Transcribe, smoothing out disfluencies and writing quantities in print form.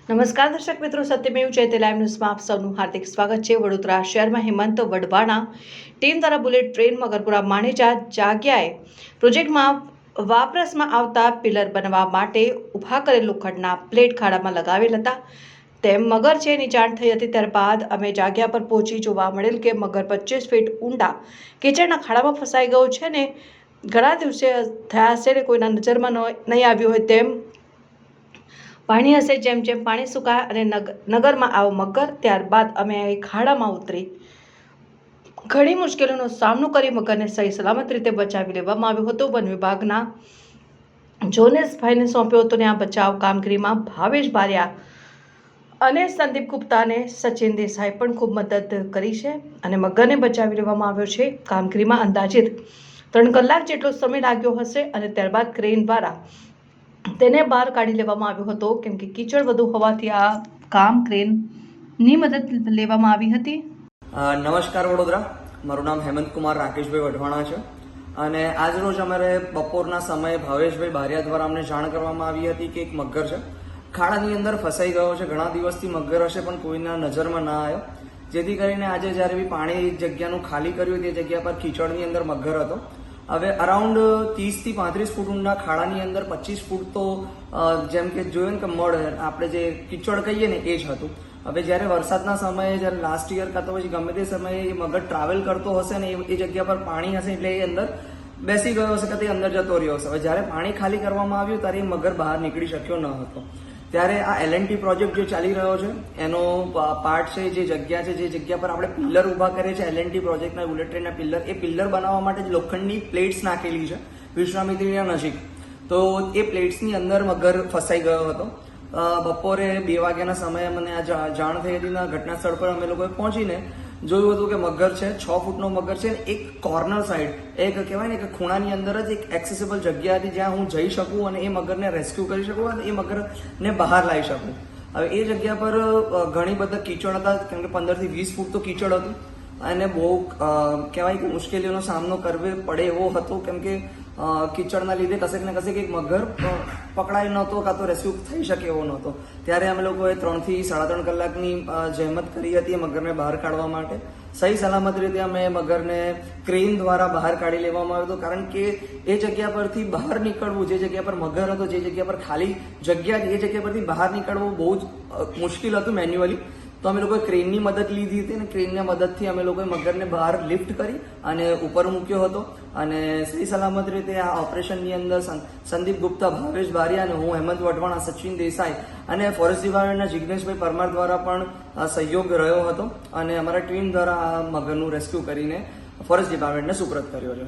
નમસ્કાર દર્શક મિત્રો, સત્યમેવ જયતે લાઈવ ન્યૂઝમાં આપ સૌનું હાર્દિક સ્વાગત છે। વડોદરા શહેરમાં હેમંત વઢવાણા ટીમ દ્વારા બુલેટ ટ્રેન મગરપુરા માણેજા જગ્યાએ પ્રોજેક્ટમાં વાપરસમાં આવતા પિલર બનાવવા માટે ઊભા કરેલ લોખંડના પ્લેટ ખાડામાં લગાવેલ હતા તેમ મગર છે એની જાણ થઈ હતી। ત્યારબાદ અમે જગ્યા પર પહોંચી જોવા મળેલ કે મગર 25 ફીટ ઊંડા કીચડના ખાડામાં ફસાઈ ગયો છે ને ઘણા દિવસે થયા છે ને કોઈના નજરમાં નહીં આવ્યું હોય તેમ પાણી હશે। જેમ જેમ પાણી સુકાય અને નગરમાં આવો મગર, ત્યારબાદ અમે ખાડામાં ઉતરી ઘણી મુશ્કેલીનો સામનો કરી મગરને સહી સલામત રીતે બચાવી લેવામાં આવ્યો હતો। વન વિભાગના જોનેશભાઈને સોંપ્યો હતો ને આ બચાવ કામગીરીમાં ભાવેશ બારિયા અને સંદીપ ગુપ્તાને સચિન દેસાઈ પણ ખૂબ મદદ કરી છે અને મગરને બચાવી લેવામાં આવ્યો છે। કામગીરીમાં અંદાજિત 3 કલાક જેટલો સમય લાગ્યો હશે અને ત્યારબાદ ક્રેન દ્વારા તેને બહાર કાઢી લેવામાં આવ્યો હતો કેમ કે કીચડ વધુ હોવાથી આ કામ ક્રેનની મદદ લેવામાં આવી હતી। નમસ્કાર વડોદરા, મારું નામ હેમંત કુમાર રાકેશભાઈ વઢવાણા છે અને આજ રોજ અમારે બપોરના સમયે ભાવેશભાઈ બારિયા દ્વારા અમને જાણ કરવામાં આવી હતી કે એક મગર છે ખાડાની અંદર ફસાઈ ગયો છે। ઘણા દિવસથી મગર હશે પણ કોઈના નજરમાં ના આવ્યો, જેથી કરીને આજે જ્યારે બી પાણી જગ્યાનું ખાલી કર્યું તે જગ્યા પર કીચડની અંદર મગર હતો। હવે અરાઉન્ડ 30 થી 35 ફૂટ ઊંડા ખાડાની અંદર 25 ફૂટ તો જેમ કે જોયું ને કે મડ આપણે જે કીચડ કહીએ ને એ જ હતું। હવે જ્યારે વરસાદના સમયે જ્યારે લાસ્ટ યર કાં તો પછી ગમે તે સમયે એ મગર ટ્રાવેલ કરતો હશે ને એ જગ્યા પર પાણી હશે એટલે એ અંદર બેસી ગયો હશે કે તે અંદર જતો રહ્યો હશે। હવે જ્યારે પાણી ખાલી કરવામાં આવ્યું ત્યારે એ મગર બહાર નીકળી શક્યો ન હતો। ત્યારે આ LNT પ્રોજેક્ટ જે ચાલી રહ્યો છે એનો પાર્ટ છે, જે જગ્યા છે, જે જગ્યા પર આપણે પિલ્લર ઊભા કરીએ છીએ LNT પ્રોજેક્ટના બુલેટ ટ્રેનના પિલ્લર, એ પિલ્લર બનાવવા માટે જ લોખંડની પ્લેટ્સ નાખેલી છે વિશ્વામિત્રીના નજીક। તો એ પ્લેટ્સની અંદર મગર ફસાઈ ગયો હતો। બપોરે 2 વાગ્યાના સમયે મને આ જાણ થઈ હતી ને ઘટના સ્થળ પર અમે લોકોએ પહોંચીને જોયું હતું કે મગર છે, 6 ફૂટનો મગર છે, એક કોર્નર સાઈડ, એક કહેવાય ને કે ખૂણાની અંદર જ એક એક્સેસિબલ જગ્યા હતી જ્યાં હું જઈ શકું અને એ મગરને રેસ્ક્યુ કરી શકું અને એ મગરને બહાર લાવી શકું। હવે એ જગ્યા પર ઘણી બધા કીચડ હતા કેમ કે 15 થી 20 ફૂટ તો કીચડ હતું અને બહુ કહેવાય કે મુશ્કેલીઓનો સામનો કરવો પડે એવો હતો કેમ કે કીચડના લીધે કશેક ને કશેક એક મગર પકડાય નહોતો કાં તો રેસ્ક્યુ થઈ શકે એવો નહોતો। ત્યારે અમે લોકોએ 3 થી 3.5 કલાકની જહેમત કરી હતી મગરને બહાર કાઢવા માટે। સહી સલામત રીતે અમે મગરને ક્રેન દ્વારા બહાર કાઢી લેવામાં આવ્યો હતો કારણ કે એ જગ્યા પરથી બહાર નીકળવું, જે જગ્યા પર મગર હતો, જે જગ્યા પર ખાલી જગ્યા હતી, એ જગ્યા પરથી બહાર નીકળવું બહુ જ મુશ્કેલ હતું મેન્યુઅલી। તો અમે લોકોએ ક્રેનની મદદ લીધી હતી અને ક્રેનની મદદથી અમે લોકોએ મગરને બહાર લિફ્ટ કરી અને ઉપર મૂક્યો હતો અને સહી સલામત રીતે આ ઓપરેશનની અંદર સંદીપ ગુપ્તા, ભાવેશ બારિયા અને હું હેમંત વઢવાણા, સચિન દેસાઈ અને ફોરેસ્ટ ડિપાર્ટમેન્ટના જિગ્નેશભાઈ પરમાર દ્વારા પણ સહયોગ રહ્યો હતો અને અમારા ટીમ દ્વારા આ મગરનું રેસ્ક્યુ કરીને ફોરેસ્ટ ડિપાર્ટમેન્ટને સુપ્રત કર્યો છે।